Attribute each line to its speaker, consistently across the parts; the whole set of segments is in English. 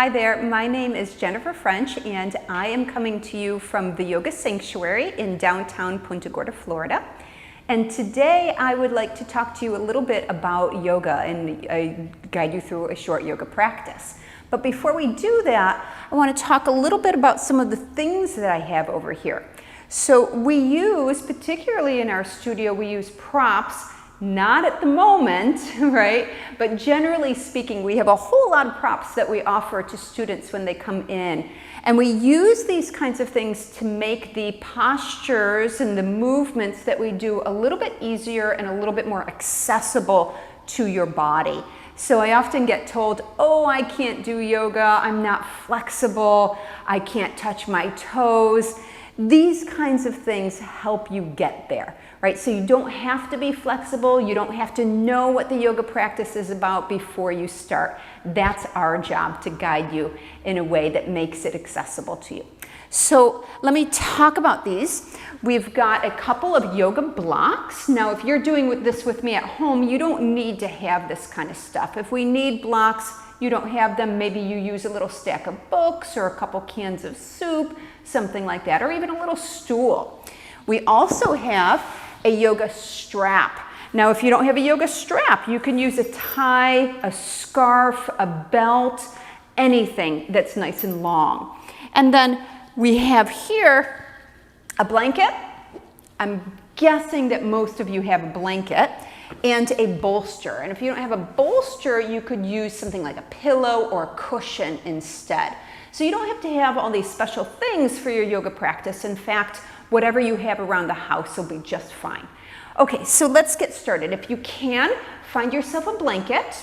Speaker 1: Hi there, my name is Jennifer French and I am coming to you from the Yoga Sanctuary in downtown Punta Gorda, Florida. And today I would like to talk to you a little bit about yoga and guide you through a short yoga practice. But before we do that, I want to talk a little bit about some of the things that I have over here. So we use, particularly in our studio, we use props. Not at the moment, right? But generally speaking, we have a whole lot of props that we offer to students when they come in. And we use these kinds of things to make the postures and the movements that we do a little bit easier and a little bit more accessible to your body. So I often get told, oh, I can't do yoga, I'm not flexible, I can't touch my toes. These kinds of things help you get there, right? So you don't have to be flexible, you don't have to know what the yoga practice is about before you start. That's our job, to guide you in a way that makes it accessible to you. So let me talk about these. We've got a couple of yoga blocks. Now, if you're doing this with me at home, you don't need to have this kind of stuff. If we need blocks, you don't have them, maybe you use a little stack of books or a couple cans of soup, something like that, or even a little stool. We also have a yoga strap. Now, if you don't have a yoga strap, you can use a tie, a scarf, a belt, anything that's nice and long. And then we have here a blanket. I'm guessing that most of you have a blanket. And a bolster. And if you don't have a bolster, you could use something like a pillow or a cushion instead. So you don't have to have all these special things for your yoga practice. In fact, whatever you have around the house will be just fine. Okay, so let's get started. If you can, find yourself a blanket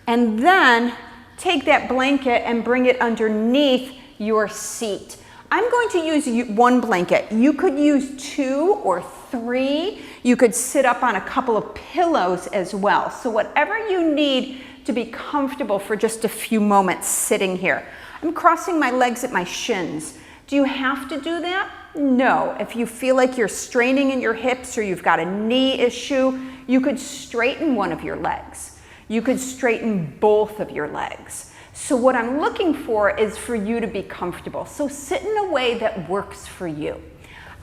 Speaker 1: and then take that blanket and bring it underneath your seat. I'm going to use one blanket. You could use 2 or 3. You could sit up on a couple of pillows as well. So whatever you need to be comfortable for just a few moments sitting here. I'm crossing my legs at my shins. Do you have to do that? No. If you feel like you're straining in your hips or you've got a knee issue, you could straighten one of your legs. You could straighten both of your legs. So what I'm looking for is for you to be comfortable. So sit in a way that works for you.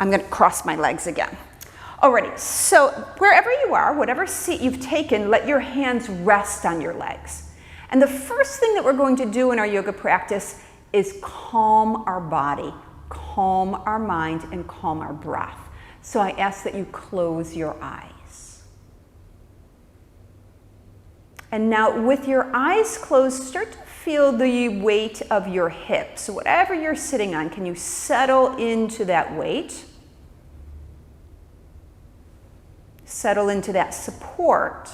Speaker 1: I'm going to cross my legs again. Alrighty, so wherever you are, whatever seat you've taken, let your hands rest on your legs. And the first thing that we're going to do in our yoga practice is calm our body, calm our mind, and calm our breath. So I ask that you close your eyes. And now with your eyes closed, start to feel the weight of your hips. So whatever you're sitting on, can you settle into that weight? Settle into that support.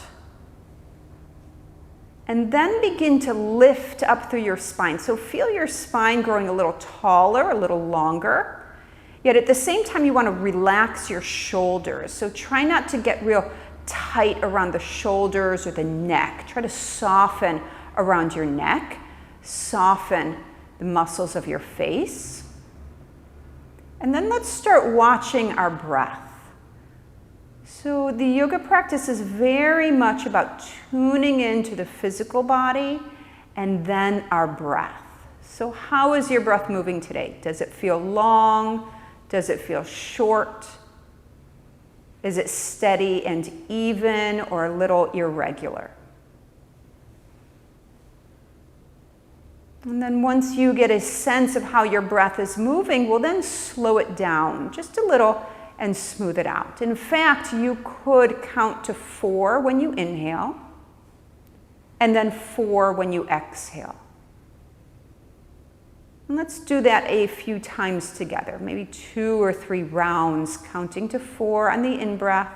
Speaker 1: And then begin to lift up through your spine. So feel your spine growing a little taller, a little longer. Yet at the same time, you want to relax your shoulders. So try not to get real tight around the shoulders or the neck. Try to soften around your neck, soften the muscles of your face. And then let's start watching our breath. So the yoga practice is very much about tuning into the physical body and then our breath. So how is your breath moving today? Does it feel long? Does it feel short? Is it steady and even or a little irregular? And then once you get a sense of how your breath is moving, we'll then slow it down just a little and smooth it out. In fact, you could count to 4 when you inhale and then 4 when you exhale. And let's do that a few times together, maybe 2 or 3 rounds, counting to 4 on the in-breath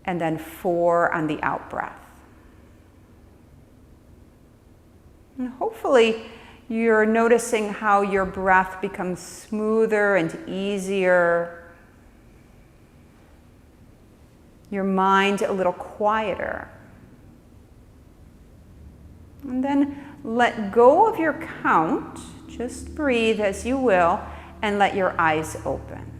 Speaker 1: and then 4 on the out-breath. And hopefully you're noticing how your breath becomes smoother and easier. Your mind a little quieter. And then let go of your count. Just breathe as you will and let your eyes open.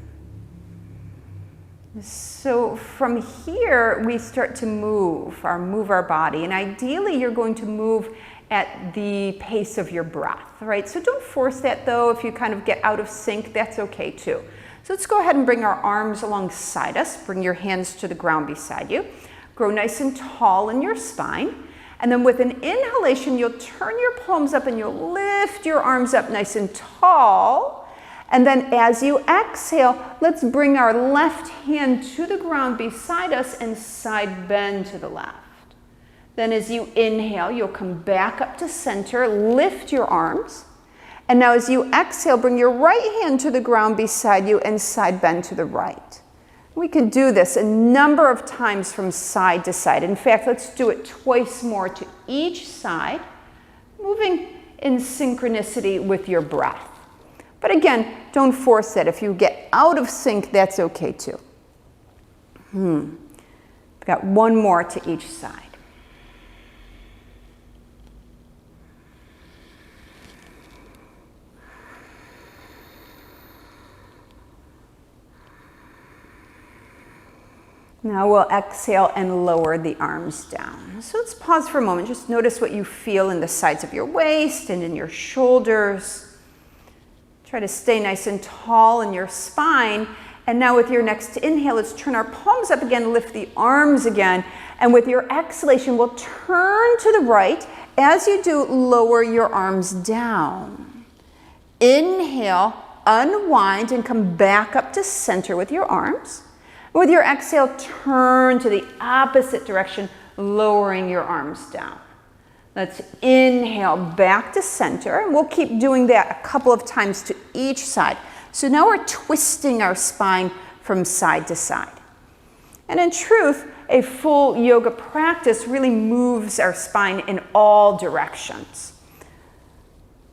Speaker 1: So from here, we start to move our body. And ideally, you're going to move at the pace of your breath, right? So don't force that though. If you kind of get out of sync, that's okay too. So let's go ahead and bring our arms alongside us. Bring your hands to the ground beside you. Grow nice and tall in your spine. And then with an inhalation, you'll turn your palms up and you'll lift your arms up nice and tall. And then as you exhale, let's bring our left hand to the ground beside us and side bend to the left. Then as you inhale, you'll come back up to center, lift your arms. And now as you exhale, bring your right hand to the ground beside you and side bend to the right. We can do this a number of times from side to side. In fact, let's do it twice more to each side, moving in synchronicity with your breath. But again, don't force it. If you get out of sync, that's okay too. We've got one more to each side. Now we'll exhale and lower the arms down. So let's pause for a moment. Just notice what you feel in the sides of your waist and in your shoulders. Try to stay nice and tall in your spine. And now with your next inhale, let's turn our palms up again, lift the arms again. And with your exhalation, we'll turn to the right. As you do, lower your arms down. Inhale, unwind, and come back up to center with your arms. With your exhale, turn to the opposite direction, lowering your arms down. Let's inhale back to center, and we'll keep doing that a couple of times to each side. So now we're twisting our spine from side to side. And in truth, a full yoga practice really moves our spine in all directions.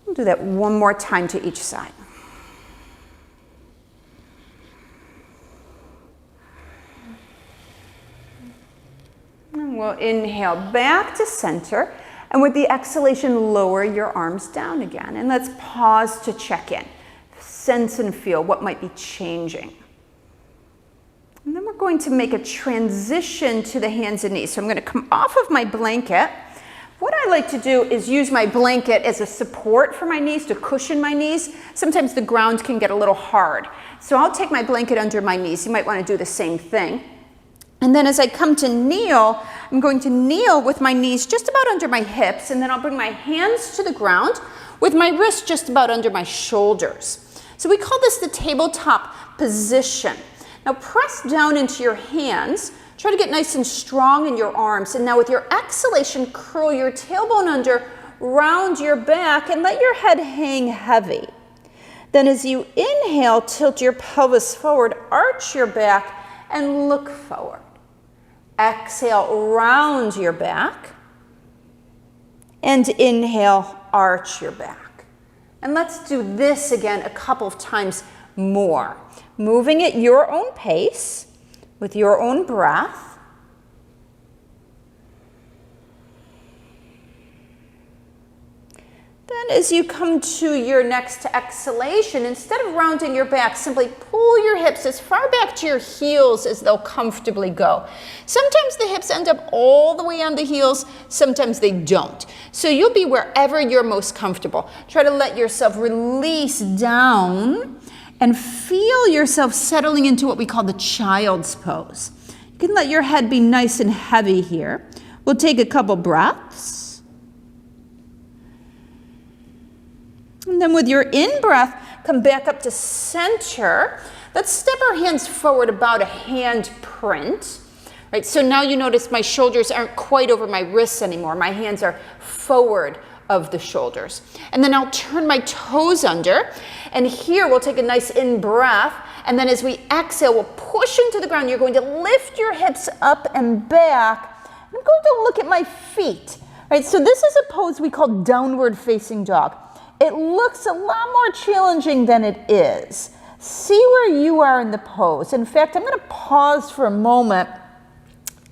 Speaker 1: We'll do that one more time to each side. And we'll inhale back to center. And with the exhalation, lower your arms down again. And let's pause to check in. Sense and feel what might be changing. And then we're going to make a transition to the hands and knees. So I'm going to come off of my blanket. What I like to do is use my blanket as a support for my knees, to cushion my knees. Sometimes the ground can get a little hard. So I'll take my blanket under my knees. You might want to do the same thing. And then as I come to kneel, I'm going to kneel with my knees just about under my hips, and then I'll bring my hands to the ground with my wrists just about under my shoulders. So we call this the tabletop position. Now press down into your hands, try to get nice and strong in your arms, and now with your exhalation, curl your tailbone under, round your back, and let your head hang heavy. Then as you inhale, tilt your pelvis forward, arch your back, and look forward. Exhale, round your back, and inhale, arch your back. And let's do this again a couple of times more. Moving at your own pace, with your own breath. Then as you come to your next exhalation, instead of rounding your back, simply pull your hips as far back to your heels as they'll comfortably go. Sometimes the hips end up all the way on the heels, sometimes they don't. So you'll be wherever you're most comfortable. Try to let yourself release down and feel yourself settling into what we call the child's pose. You can let your head be nice and heavy here. We'll take a couple breaths. And then with your in-breath, come back up to center. Let's step our hands forward about a hand print. Right, so now you notice my shoulders aren't quite over my wrists anymore. My hands are forward of the shoulders. And then I'll turn my toes under. And here we'll take a nice in-breath. And then as we exhale, we'll push into the ground. You're going to lift your hips up and back. I'm going to look at my feet. Right, so this is a pose we call downward facing dog. It looks a lot more challenging than it is. See where you are in the pose. In fact, I'm going to pause for a moment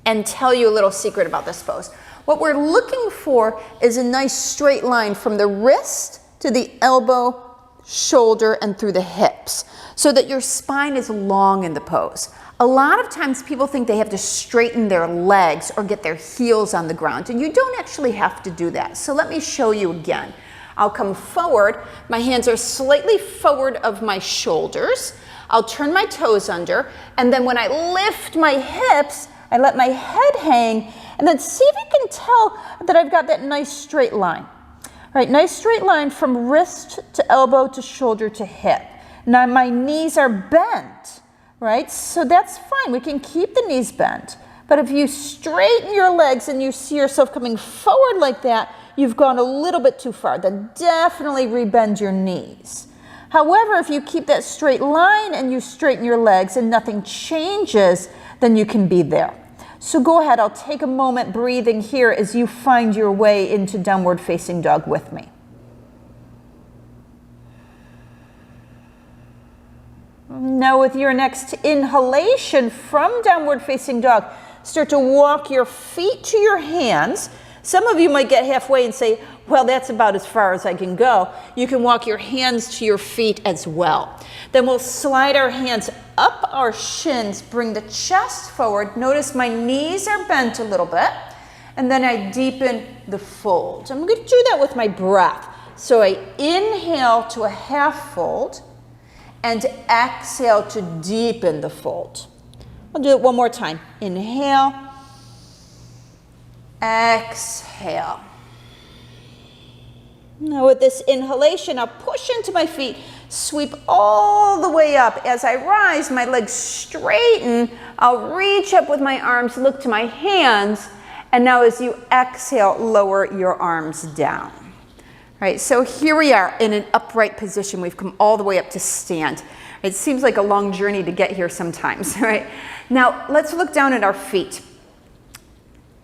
Speaker 1: and tell you a little secret about this pose. What we're looking for is a nice straight line from the wrist to the elbow, shoulder, and through the hip. hips so that your spine is long in the pose. A lot of times people think they have to straighten their legs or get their heels on the ground, and you don't actually have to do that. So let me show you again. I'll come forward, my hands are slightly forward of my shoulders. I'll turn my toes under, and then when I lift my hips, I let my head hang, and then see if you can tell that I've got that nice straight line. All right, nice straight line from wrist to elbow to shoulder to hip. Now my knees are bent, right? So that's fine, we can keep the knees bent. But if you straighten your legs and you see yourself coming forward like that, you've gone a little bit too far. Then definitely rebend your knees. However, if you keep that straight line and you straighten your legs and nothing changes, then you can be there. So go ahead, I'll take a moment breathing here as you find your way into downward facing dog with me. Now with your next inhalation from downward facing dog, start to walk your feet to your hands. Some of you might get halfway and say, well, that's about as far as I can go. You can walk your hands to your feet as well. Then we'll slide our hands up our shins, bring the chest forward. Notice my knees are bent a little bit. And then I deepen the fold. I'm going to do that with my breath. So I inhale to a half fold and exhale to deepen the fold. I'll do it one more time. Inhale, exhale. Now with this inhalation, I'll push into my feet, sweep all the way up. As I rise, my legs straighten. I'll reach up with my arms, look to my hands, and now as you exhale, lower your arms down. Right, so here we are in an upright position. We've come all the way up to stand. It seems like a long journey to get here sometimes, right? Now, let's look down at our feet.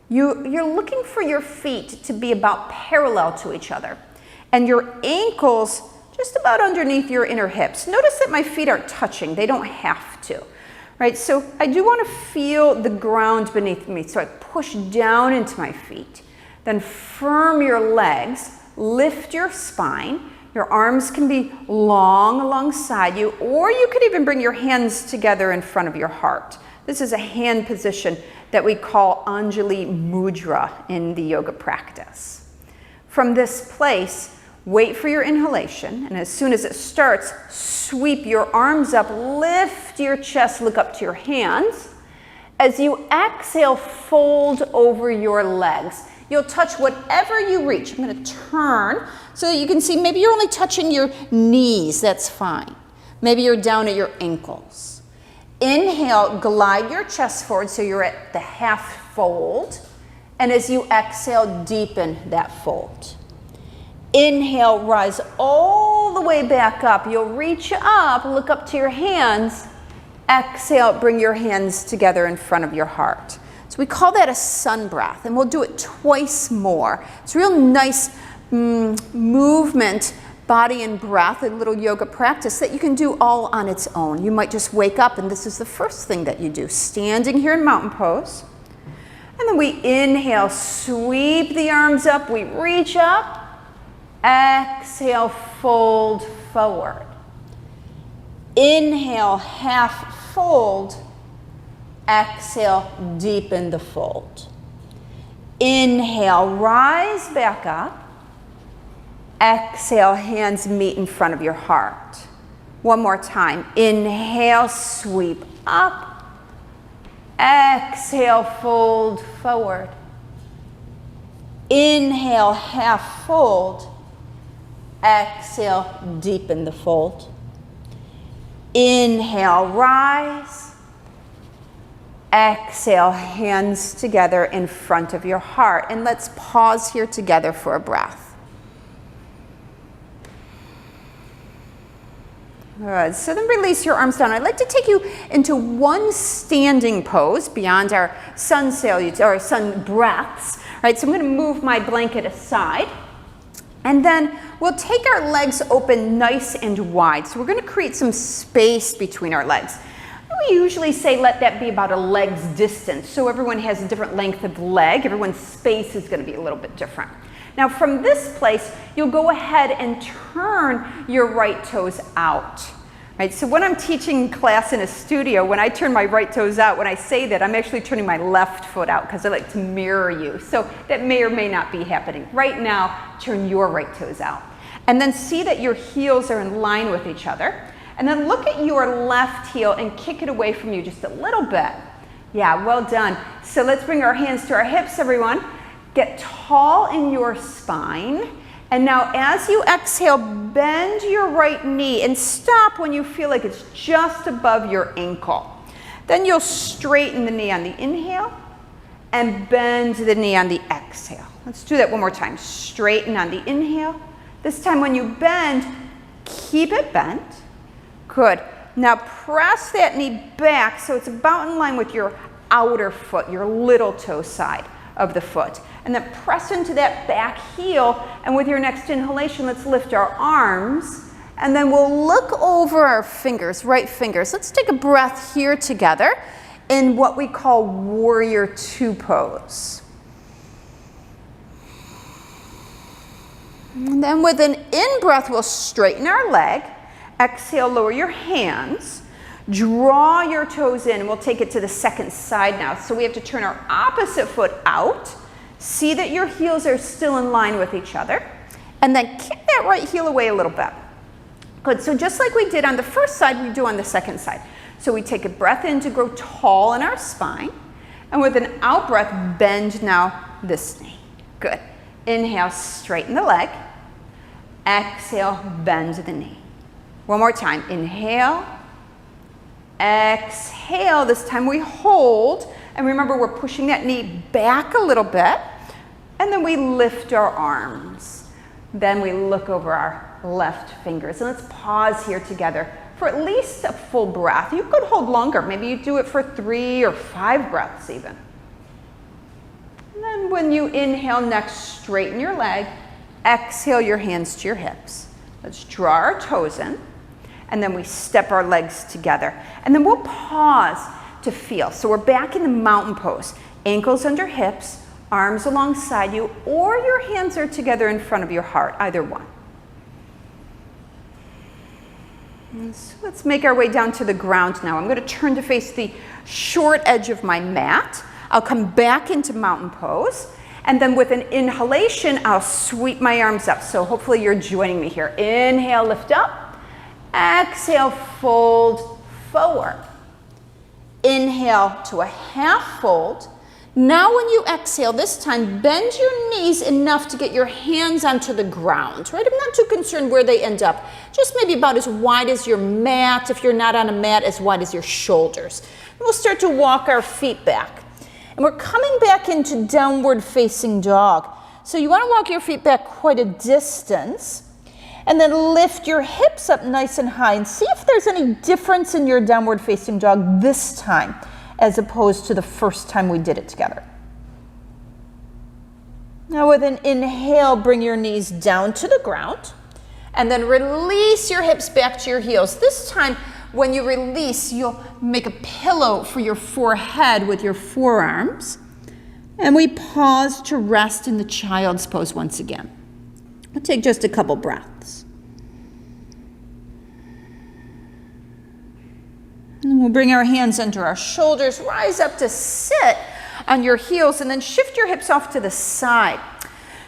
Speaker 1: You're looking for your feet to be about parallel to each other, and your ankles just about underneath your inner hips. Notice that my feet are touching. They don't have to, right? So I do want to feel the ground beneath me, so I push down into my feet. Then firm your legs, lift your spine. Your arms can be long alongside you, or you could even bring your hands together in front of your heart. This is a hand position that we call Anjali Mudra in the yoga practice. From this place, wait for your inhalation, and as soon as it starts, sweep your arms up, lift your chest, look up to your hands. As you exhale, fold over your legs. You'll touch whatever you reach. I'm going to turn so that you can see maybe you're only touching your knees. That's fine. Maybe you're down at your ankles. Inhale, glide your chest forward so you're at the half fold. And as you exhale, deepen that fold. Inhale, rise all the way back up. You'll reach up, look up to your hands. Exhale, bring your hands together in front of your heart. So we call that a sun breath, and we'll do it twice more. It's a real nice movement, body and breath, a little yoga practice that you can do all on its own. You might just wake up and this is the first thing that you do, standing here in mountain pose. And then we inhale, sweep the arms up, we reach up, exhale, fold forward. Inhale, half fold. Exhale, deepen the fold. Inhale, rise back up. Exhale, hands meet in front of your heart. One more time. Inhale, sweep up. Exhale, fold forward. Inhale, half fold. Exhale, deepen the fold. Inhale, rise. Exhale, hands together in front of your heart. And let's pause here together for a breath. Good. So then release your arms down. I'd like to take you into one standing pose beyond our sun or sun breaths. Right, so I'm going to move my blanket aside. And then we'll take our legs open nice and wide. So we're going to create some space between our legs. We usually say let that be about a leg's distance. So everyone has a different length of leg. Everyone's space is going to be a little bit different. Now from this place, you'll go ahead and turn your right toes out. Right? So when I'm teaching class in a studio, when I turn my right toes out, when I say that, I'm actually turning my left foot out because I like to mirror you. So that may or may not be happening. Right now, turn your right toes out. And then see that your heels are in line with each other. And then look at your left heel and kick it away from you just a little bit. Yeah, well done. So let's bring our hands to our hips, everyone. Get tall in your spine. And now as you exhale, bend your right knee and stop when you feel like it's just above your ankle. Then you'll straighten the knee on the inhale and bend the knee on the exhale. Let's do that one more time. Straighten on the inhale. This time when you bend, keep it bent. Good. Now press that knee back so it's about in line with your outer foot, your little toe side of the foot. And then press into that back heel, and with your next inhalation, let's lift our arms, and then we'll look over our fingers, right fingers. Let's take a breath here together in what we call Warrior Two pose. And then with an in-breath, we'll straighten our leg. Exhale, lower your hands. Draw your toes in, and we'll take it to the second side now. So we have to turn our opposite foot out. See that your heels are still in line with each other. And then kick that right heel away a little bit. Good, so just like we did on the first side, we do on the second side. So we take a breath in to grow tall in our spine. And with an out breath, bend now this knee. Good. Inhale, straighten the leg. Exhale, bend the knee. One more time. Inhale. Exhale. This time we hold. And remember, we're pushing that knee back a little bit. And then we lift our arms. Then we look over our left fingers. And let's pause here together for at least a full breath. You could hold longer. Maybe you do it for 3 or 5 breaths even. And then when you inhale next, straighten your leg. Exhale your hands to your hips. Let's draw our toes in. And then we step our legs together. And then we'll pause to feel. So we're back in the mountain pose. Ankles under hips, arms alongside you, or your hands are together in front of your heart, either one. So let's make our way down to the ground now. I'm going to turn to face the short edge of my mat. I'll come back into mountain pose. And then with an inhalation, I'll sweep my arms up. So hopefully you're joining me here. Inhale, lift up. Exhale, fold forward. Inhale to a half fold. Now when you exhale, this time bend your knees enough to get your hands onto the ground, right? I'm not too concerned where they end up. Just maybe about as wide as your mat. If you're not on a mat, as wide as your shoulders. And we'll start to walk our feet back. And we're coming back into downward facing dog. So you want to walk your feet back quite a distance. And then lift your hips up nice and high and see if there's any difference in your downward facing dog this time as opposed to the first time we did it together. Now with an inhale, bring your knees down to the ground and then release your hips back to your heels. This time when you release, you'll make a pillow for your forehead with your forearms. And we pause to rest in the child's pose once again. We'll take just a couple breaths. And we'll bring our hands under our shoulders, rise up to sit on your heels, and then shift your hips off to the side.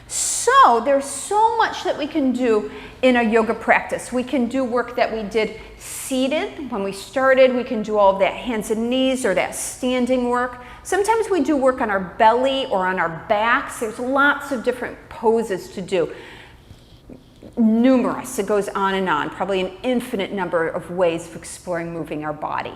Speaker 1: So there's so much that we can do in a yoga practice. We can do work that we did seated when we started. We can do all of that hands and knees or that standing work. Sometimes we do work on our belly or on our backs. There's lots of different poses to do. Numerous. It goes on, probably an infinite number of ways of exploring moving our body,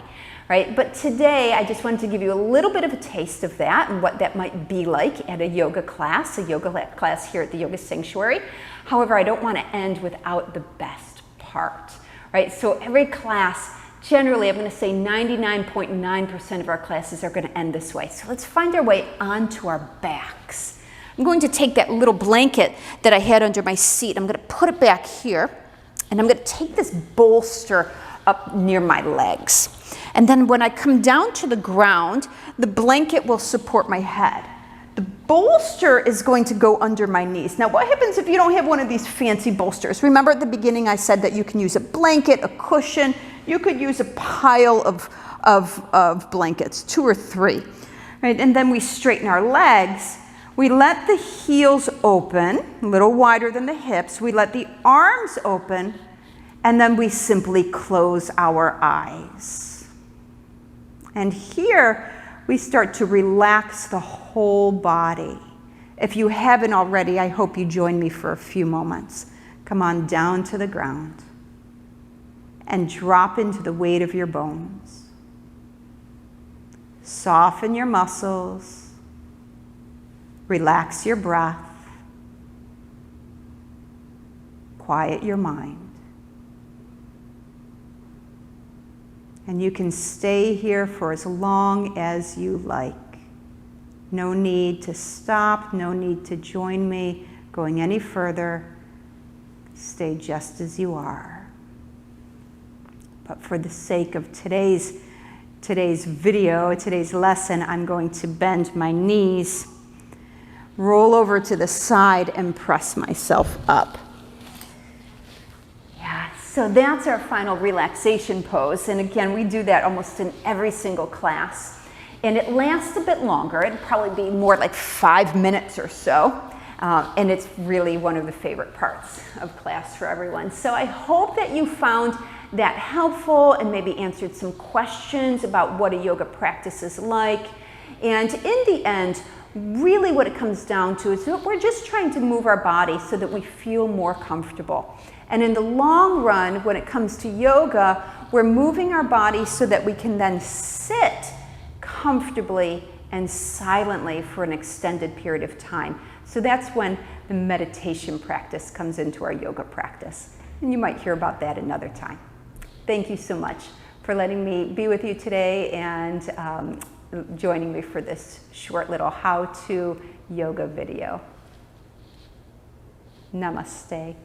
Speaker 1: right? But today I just wanted to give you a little bit of a taste of that and what that might be like at a yoga class here at the Yoga Sanctuary. However, I don't want to end without the best part, right? So every class, generally, I'm going to say 99.9% of our classes are going to end this way. So let's find our way onto our backs. I'm going to take that little blanket that I had under my seat. I'm going to put it back here, and I'm going to take this bolster up near my legs. And then when I come down to the ground, the blanket will support my head. The bolster is going to go under my knees. Now, what happens if you don't have one of these fancy bolsters? Remember at the beginning I said that you can use a blanket, a cushion, You could use a pile of blankets, 2 or 3. Right? And then we straighten our legs. We let the heels open, a little wider than the hips. We let the arms open, and then we simply close our eyes. And here, we start to relax the whole body. If you haven't already, I hope you join me for a few moments. Come on down to the ground and drop into the weight of your bones. Soften your muscles. Relax your breath. Quiet your mind. And you can stay here for as long as you like. No need to stop, no need to join me going any further. Stay just as you are. But for the sake of today's video, today's lesson, I'm going to bend my knees, roll over to the side, and press myself up. Yeah, so that's our final relaxation pose. And again, we do that almost in every single class. And it lasts a bit longer. It'd probably be more like 5 minutes or so. And it's really one of the favorite parts of class for everyone. So I hope that you found that helpful and maybe answered some questions about what a yoga practice is like. And in the end, really what it comes down to is that we're just trying to move our body so that we feel more comfortable. And in the long run, when it comes to yoga, we're moving our body so that we can then sit comfortably and silently for an extended period of time. So that's when the meditation practice comes into our yoga practice. And you might hear about that another time. Thank you so much for letting me be with you today and joining me for this short little how-to yoga video. Namaste.